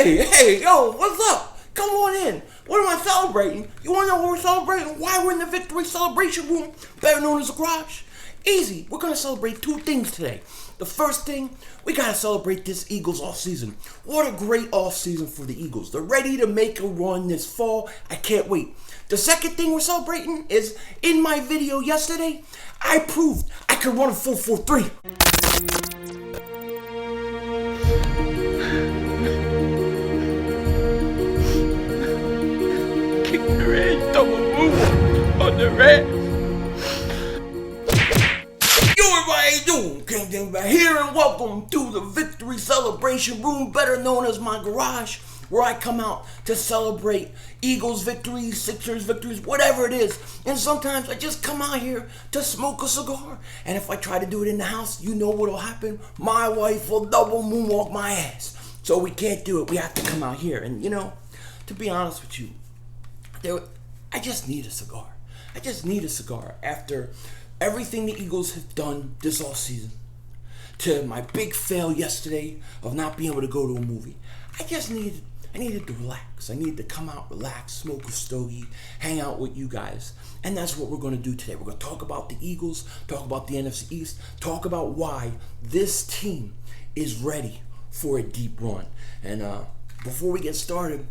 Hey, yo, what's up? Come on in. What am I celebrating? You want to know what we're celebrating? Why we're in the victory celebration room, better known as the garage? Easy. We're going to celebrate two things today. The first thing, we got to celebrate this Eagles offseason. What a great offseason for the Eagles. They're ready to make a run this fall. I can't wait. The second thing we're celebrating is, in my video yesterday, I proved I could run a 4.43. Double move on the red. Yo, everybody doing? King back here, and welcome to the Victory Celebration Room, better known as my garage, where I come out to celebrate Eagles victories, Sixers victories, whatever it is. And sometimes I just come out here to smoke a cigar. And if I try to do it in the house, you know what'll happen. My wife will double moonwalk my ass. So we can't do it. We have to come out here. And you know, to be honest with you, I just need a cigar. I just need a cigar after everything the Eagles have done this offseason. To my big fail yesterday of not being able to go to a movie. I needed to relax. I needed to come out, relax, smoke a stogie, hang out with you guys. And that's what we're going to do today. We're going to talk about the Eagles, talk about the NFC East, talk about why this team is ready for a deep run. And before we get started,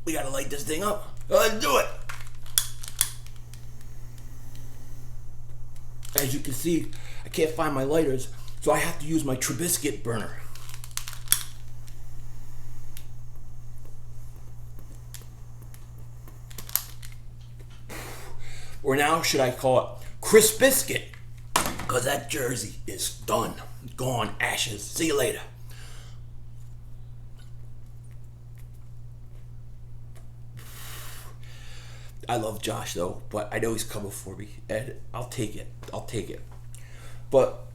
we got to light this thing up. Let's do it. As you can see, I can't find my lighters, so I have to use my Trubiscuit burner. Or now, should I call it Chris Biscuit? Because that jersey is done. Gone. Ashes. See you later. I love Josh though, but I know he's coming for me, and I'll take it. But,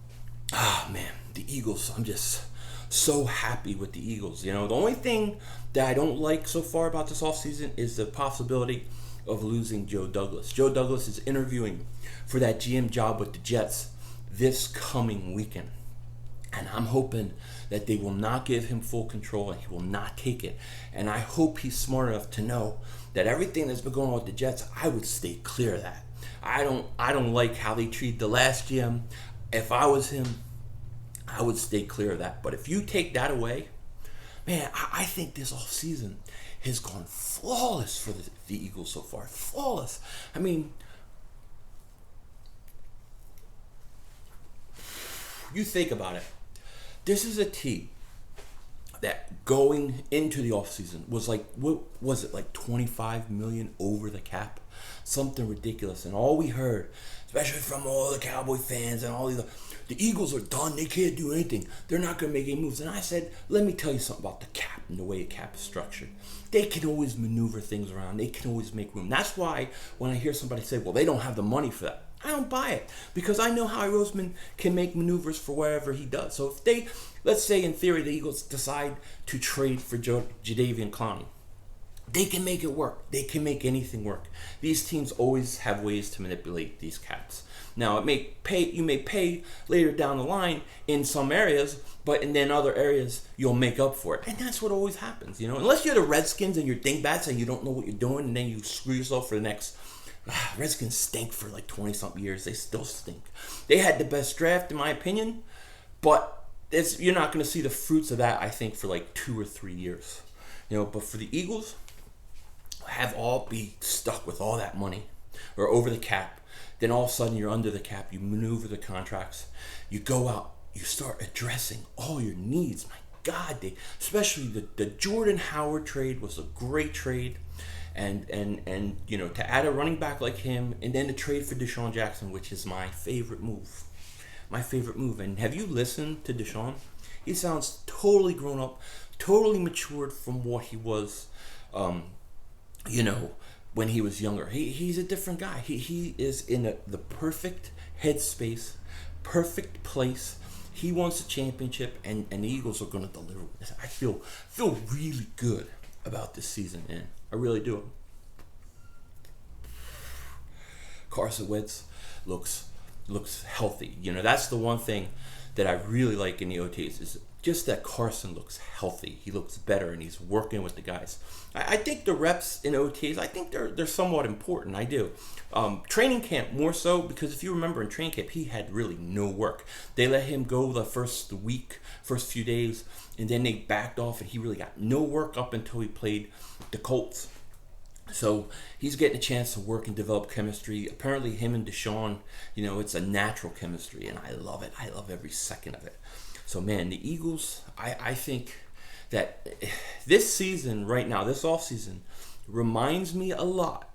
man, the Eagles, I'm just so happy with the Eagles. You know, the only thing that I don't like so far about this offseason is the possibility of losing Joe Douglas. Joe Douglas is interviewing for that GM job with the Jets this coming weekend. And I'm hoping that they will not give him full control and he will not take it. And I hope he's smart enough to know that everything that's been going on with the Jets, I would stay clear of that. I don't like how they treat the last GM. If I was him, I would stay clear of that. But if you take that away, man, I think this offseason has gone flawless for the Eagles so far. Flawless. I mean, you think about it. This is a team that going into the offseason was like, what was it, like $25 million over the cap? Something ridiculous. And all we heard, especially from all the Cowboy fans and all these, the Eagles are done. They can't do anything. They're not going to make any moves. And I said, let me tell you something about the cap and the way a cap is structured. They can always maneuver things around. They can always make room. That's why when I hear somebody say, well, they don't have the money for that, I don't buy it, because I know Howie Roseman can make maneuvers for wherever he does. So if they, let's say in theory, the Eagles decide to trade for Jadeveon Clowney, they can make it work. They can make anything work. These teams always have ways to manipulate these caps. Now, you may pay later down the line in some areas, but in then other areas you'll make up for it. And that's what always happens, you know. Unless you're the Redskins and you're dingbats and you don't know what you're doing, and then you screw yourself for the next. Redskins stink for like 20-something years. They still stink. They had the best draft, in my opinion, but you're not going to see the fruits of that, I think, for like 2 or 3 years. You know, but for the Eagles, be stuck with all that money or over the cap. Then all of a sudden you're under the cap. You maneuver the contracts. You go out. You start addressing all your needs. My God, especially the Jordan Howard trade was a great trade. And you know, to add a running back like him, and then to trade for DeSean Jackson, which is my favorite move. And have you listened to DeSean? He sounds totally grown up, totally matured from what he was, you know, when he was younger. He's a different guy. He is in the perfect headspace, perfect place. He wants a championship, and the Eagles are going to deliver. I feel really good about this season, man. I really do. Carson Wentz looks healthy. You know, that's the one thing that I really like in the OTAs is just that Carson looks healthy. He looks better, and he's working with the guys. I think the reps in OTAs, I think they're somewhat important. I do. Training camp more so, because if you remember in training camp, he had really no work. They let him go the first week, first few days, and then they backed off, and he really got no work up until he played the Colts. So he's getting a chance to work and develop chemistry. Apparently him and DeSean, it's a natural chemistry, and I love it. I love every second of it. So, man, the Eagles, I think that this season right now, this offseason, reminds me a lot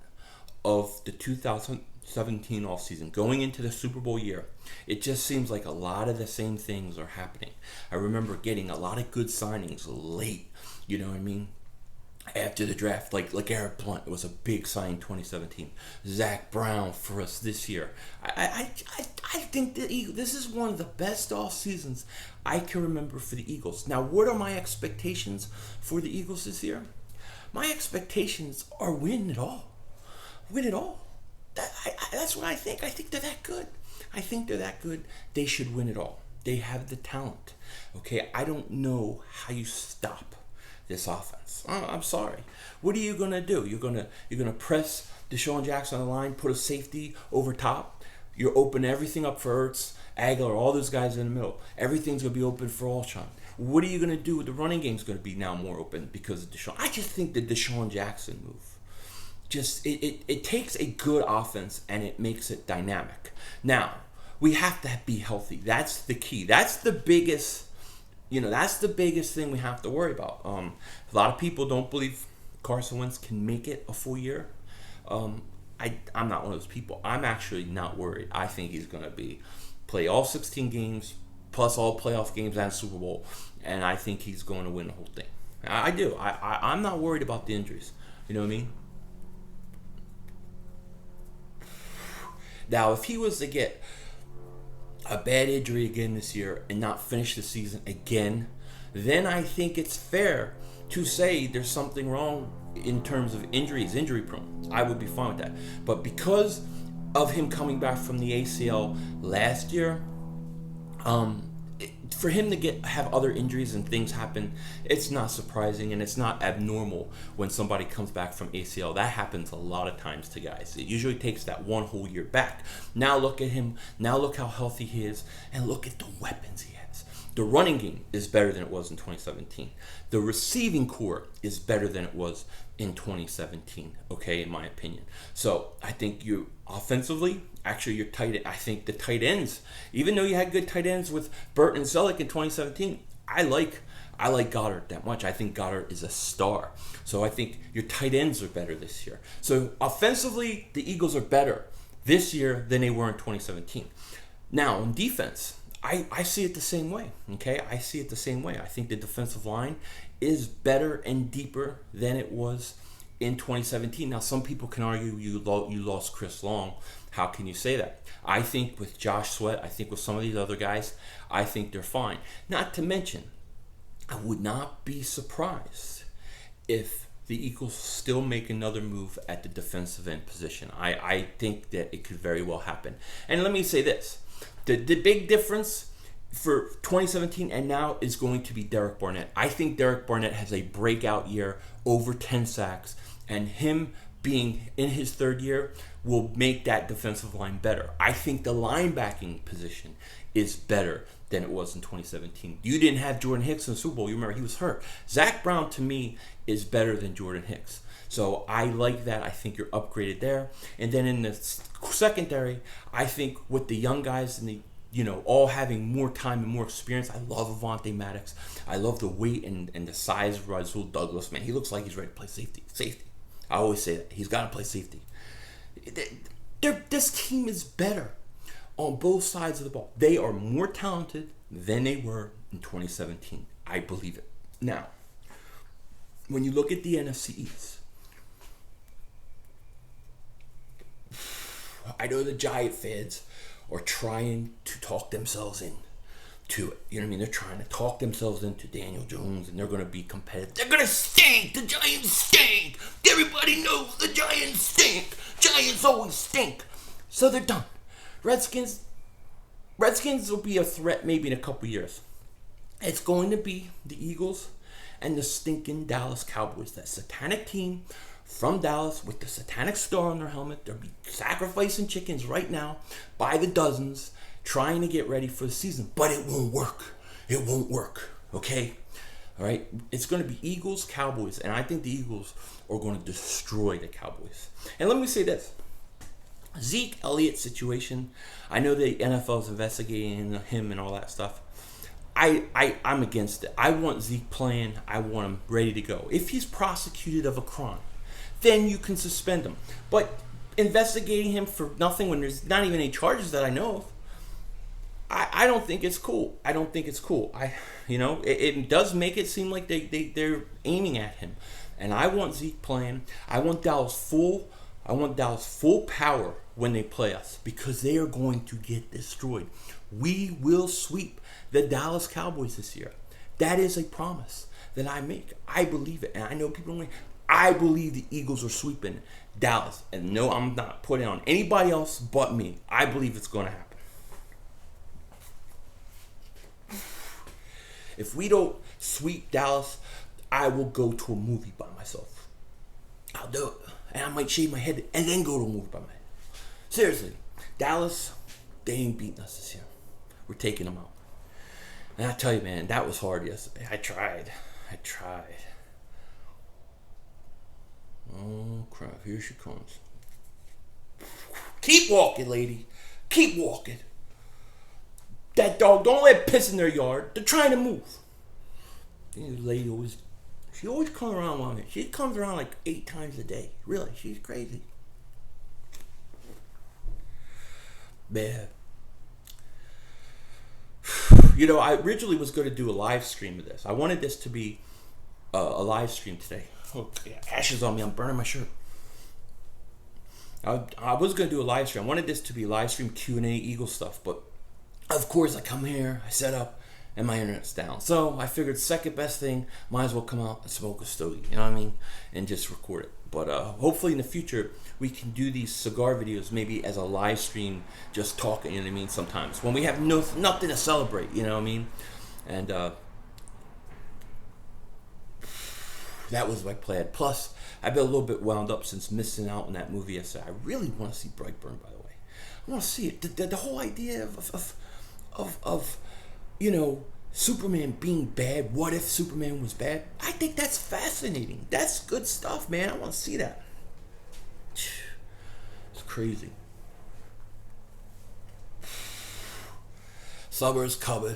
of the 2017 offseason, going into the Super Bowl year. It just seems like a lot of the same things are happening. I remember getting a lot of good signings late, you know what I mean? After the draft, like Eric Blunt, it was a big sign 2017. Zach Brown for us this year. I think this is one of the best off seasons I can remember for the Eagles. Now, what are my expectations for the Eagles this year? My expectations are win it all. Win it all. That's what I think. I think they're that good. I think they're that good. They should win it all. They have the talent. Okay, I don't know how you stop this offense. I'm sorry. What are you gonna do? You're gonna press DeSean Jackson on the line, put a safety over top. You're open everything up for Ertz, Aguilar, all those guys in the middle. Everything's gonna be open for Alshon. What are you gonna do? The running game's gonna be now more open because of DeSean. I just think the DeSean Jackson move, it takes a good offense and it makes it dynamic. Now we have to be healthy. That's the key. That's the biggest. That's the biggest thing we have to worry about. A lot of people don't believe Carson Wentz can make it a full year. I'm not one of those people. I'm actually not worried. I think he's going to play all 16 games, plus all playoff games and Super Bowl, and I think he's going to win the whole thing. I do. I'm not worried about the injuries. You know what I mean? Now, if he was to get a bad injury again this year and not finish the season again, then I think it's fair to say there's something wrong in terms of injuries, injury prone. I would be fine with that. But because of him coming back from the ACL last year, for him to have other injuries and things happen, it's not surprising and it's not abnormal when somebody comes back from ACL. That happens a lot of times to guys. It usually takes that one whole year back. Now look at him. Now look how healthy he is, and look at the weapons he has. The running game is better than it was in 2017. The receiving core is better than it was in 2017, okay, in my opinion. So I think you offensively, actually your tight end, I think the tight ends, even though you had good tight ends with Burton and Selleck in 2017, I like Goddard that much. I think Goddard is a star. So I think your tight ends are better this year. So offensively, the Eagles are better this year than they were in 2017. Now, in defense, I see it the same way, okay? I see it the same way. I think the defensive line is better and deeper than it was in 2017. Now, some people can argue you lost Chris Long. How can you say that? I think with Josh Sweat, I think with some of these other guys, I think they're fine. Not to mention, I would not be surprised if the Eagles still make another move at the defensive end position. I think that it could very well happen. And let me say this. The big difference for 2017 and now is going to be Derek Barnett. I think Derek Barnett has a breakout year, over 10 sacks, and him being in his third year will make that defensive line better. I think the linebacking position is better than it was in 2017. You didn't have Jordan Hicks in the Super Bowl. You remember he was hurt. Zach Brown, to me, is better than Jordan Hicks. So I like that. I think you're upgraded there. And then in the secondary, I think with the young guys and the all having more time and more experience, I love Avonte Maddox. I love the weight and the size of Rasul Douglas. Man, he looks like he's ready to play safety. I always say that. He's got to play safety. This team is better on both sides of the ball. They are more talented than they were in 2017. I believe it. Now, when you look at the NFC East, I know the Giant fans are trying to talk themselves into it. You know what I mean? They're trying to talk themselves into Daniel Jones, and they're going to be competitive. They're going to stink. The Giants stink. Everybody knows the Giants stink. Giants always stink. So they're done. Redskins will be a threat maybe in a couple years. It's going to be the Eagles and the stinking Dallas Cowboys. That satanic team from Dallas with the satanic star on their helmet. They'll be sacrificing chickens right now by the dozens, trying to get ready for the season. But it won't work. It won't work. Okay? All right? It's going to be Eagles, Cowboys. And I think the Eagles are going to destroy the Cowboys. And let me say this. Zeke Elliott situation. I know the NFL is investigating him and all that stuff. I'm against it. I want Zeke playing. I want him ready to go. If he's prosecuted of a crime, then you can suspend him. But investigating him for nothing when there's not even any charges that I know of, I don't think it's cool. I don't think it's cool. It does make it seem like they're aiming at him. And I want Zeke playing. I want Dallas full power when they play us, because they are going to get destroyed. We will sweep the Dallas Cowboys this year. That is a promise that I make. I believe it. And I know people don't. I believe the Eagles are sweeping Dallas. And no, I'm not putting on anybody else but me. I believe it's going to happen. If we don't sweep Dallas, I will go to a movie by myself. I'll do it. And I might shave my head and then go to a movie by myself. Seriously, Dallas, they ain't beating us this year. We're taking them out. And I tell you, man, that was hard yesterday. I tried. Oh, crap. Here she comes. Keep walking, lady. Keep walking. That dog, don't let it piss in their yard. They're trying to move. This lady always comes around on it. She comes around like 8 times a day. Really, she's crazy. Man. I originally was going to do a live stream of this. I wanted this to be a live stream today. Oh, yeah, ashes on me. I'm burning my shirt. I was going to do a live stream. I wanted this to be a live stream Q&A Eagle stuff. But, of course, I come here, I set up, and my internet's down. So I figured second best thing, might as well come out and smoke a stogie. You know what I mean? And just record it. But hopefully in the future, we can do these cigar videos maybe as a live stream, just talking, you know what I mean, sometimes. When we have nothing to celebrate, you know what I mean? And that was my plan. Plus, I've been a little bit wound up since missing out on that movie yesterday. I really want to see Brightburn, by the way. I want to see it. The whole idea of Superman being bad. What if Superman was bad? I think that's fascinating. That's good stuff, man. I want to see that. It's crazy. Summer's coming.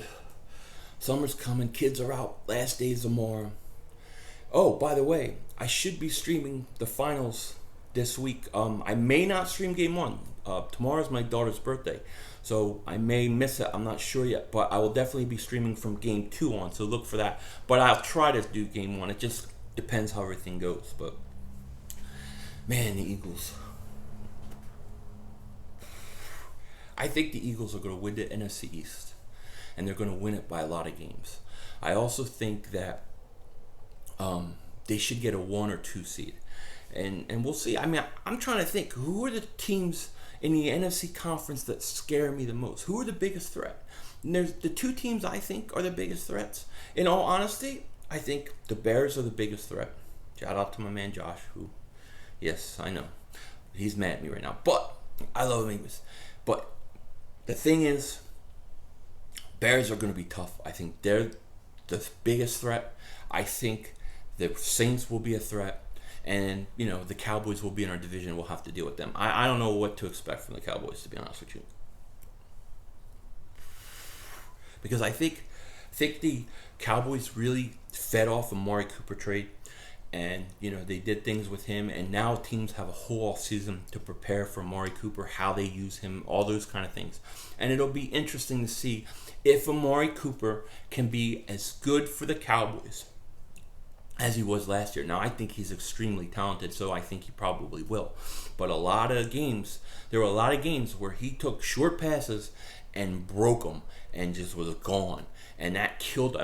Summer's coming. Kids are out. Last days tomorrow. Oh, by the way, I should be streaming the finals this week. I may not stream game 1. Tomorrow's my daughter's birthday, so I may miss it. I'm not sure yet, but I will definitely be streaming from game 2 on, so look for that. But I'll try to do game 1. It just depends how everything goes. But man, the Eagles. I think the Eagles are going to win the NFC East, and they're going to win it by a lot of games. I also think that they should get a 1 or 2 seed, and we'll see. I mean, I'm trying to think, who are the teams in the NFC conference that scare me the most? Who are the biggest threat? And there's the 2 teams I think are the biggest threats. In all honesty, I think the Bears are the biggest threat. Shout out to my man Josh, who, yes, I know, he's mad at me right now, but I love him anyways. But the thing is, Bears are going to be tough. I think they're the biggest threat. I think the Saints will be a threat. And, the Cowboys will be in our division. We'll have to deal with them. I don't know what to expect from the Cowboys, to be honest with you. Because I think the Cowboys really fed off Amari Cooper trade. And, they did things with him. And now teams have a whole offseason to prepare for Amari Cooper, how they use him, all those kind of things. And it'll be interesting to see if Amari Cooper can be as good for the Cowboys as he was last year. Now, I think he's extremely talented, so I think he probably will. But there were a lot of games where he took short passes and broke them and just was gone. And that killed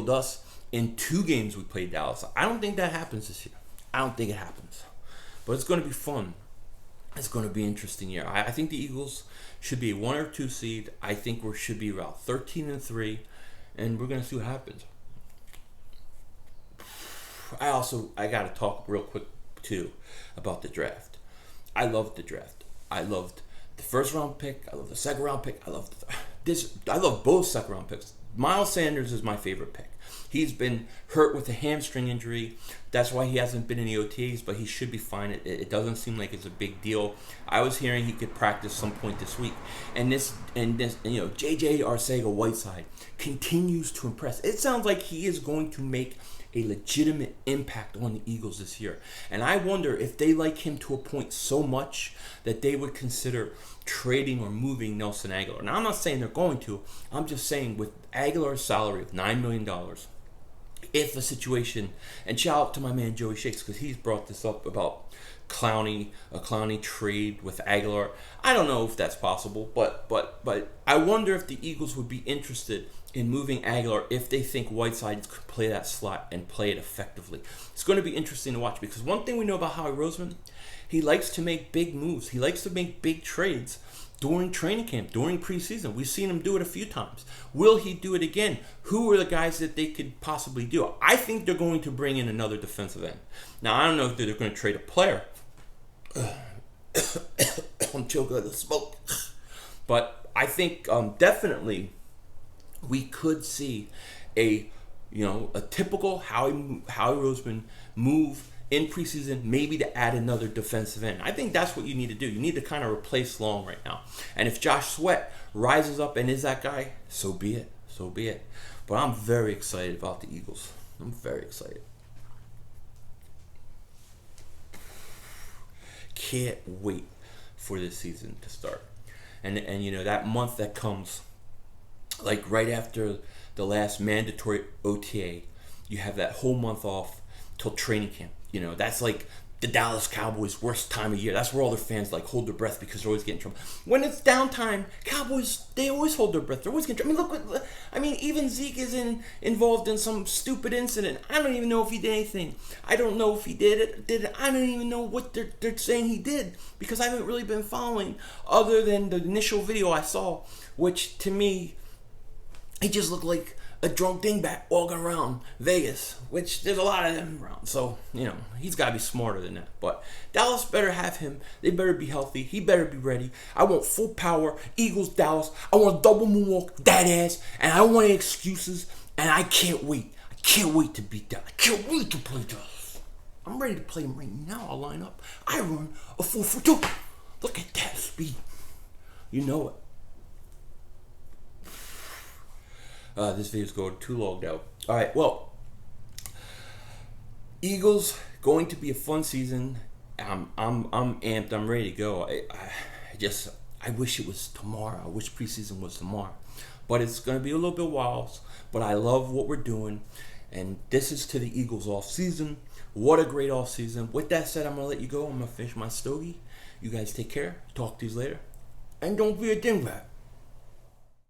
us in 2 games we played Dallas. I don't think that happens this year. I don't think it happens. But it's going to be fun. It's going to be an interesting year. I think the Eagles should be a 1 or 2 seed. I think we should be about 13-3. and we're gonna see what happens. I gotta talk real quick too about the draft. I loved the draft. I loved the first round pick. I love the second round pick. I love both second round picks. Miles Sanders is my favorite pick. He's been hurt with a hamstring injury. That's why he hasn't been in the OTAs, but he should be fine. It doesn't seem like it's a big deal. I was hearing he could practice some point this week. And JJ Arcega-Whiteside continues to impress. It sounds like he is going to make a legitimate impact on the Eagles this year. And I wonder if they like him to a point so much that they would consider trading or moving Nelson Aguilar. Now, I'm not saying they're going to. I'm just saying with Aguilar's salary of $9 million, if a situation, and shout out to my man Joey Shakes because he's brought this up about a Clowney trade with Aguilar. I don't know if that's possible, but I wonder if the Eagles would be interested in moving Aguilar if they think Whiteside could play that slot and play it effectively. It's going to be interesting to watch because one thing we know about Howie Roseman, he likes to make big moves. He likes to make big trades during training camp, during preseason. We've seen him do it a few times. Will he do it again? Who are the guys that they could possibly do? I think they're going to bring in another defensive end. Now, I don't know if they're going to trade a player. I'm choking on the smoke. But I think definitely we could see a typical Howie Roseman move in preseason, maybe to add another defensive end. I think that's what you need to do. You need to kind of replace Long right now. And if Josh Sweat rises up and is that guy, so be it. So be it. But I'm very excited about the Eagles. I'm very excited. Can't wait for this season to start. And that month that comes, like right after the last mandatory OTA, you have that whole month off till training camp. That's like the Dallas Cowboys' worst time of year. That's where all their fans hold their breath because they're always getting in trouble. When it's downtime, Cowboys, they always hold their breath. They're always getting in trouble. Even Zeke is involved in some stupid incident. I don't even know if he did anything. I don't know if he did it. I don't even know what they're saying he did because I haven't really been following other than the initial video I saw, which to me, he just looked like a drunk dingbat walking around Vegas, which there's a lot of them around. So, he's got to be smarter than that. But Dallas better have him. They better be healthy. He better be ready. I want full power. Eagles, Dallas. I want a double moonwalk, that ass. And I don't want any excuses. And I can't wait. I can't wait to beat Dallas. I can't wait to play Dallas. I'm ready to play him right now. I'll line up. I run a 4-4-2. Look at that speed. You know it. This video's going too long now. All right, well, Eagles going to be a fun season. I'm amped. I'm ready to go. I wish it was tomorrow. I wish preseason was tomorrow, but it's going to be a little bit wild. But I love what we're doing, and this is to the Eagles off season. What a great off season. With that said, I'm gonna let you go. I'm gonna finish my stogie. You guys take care. Talk to you later, and don't be a dingbat.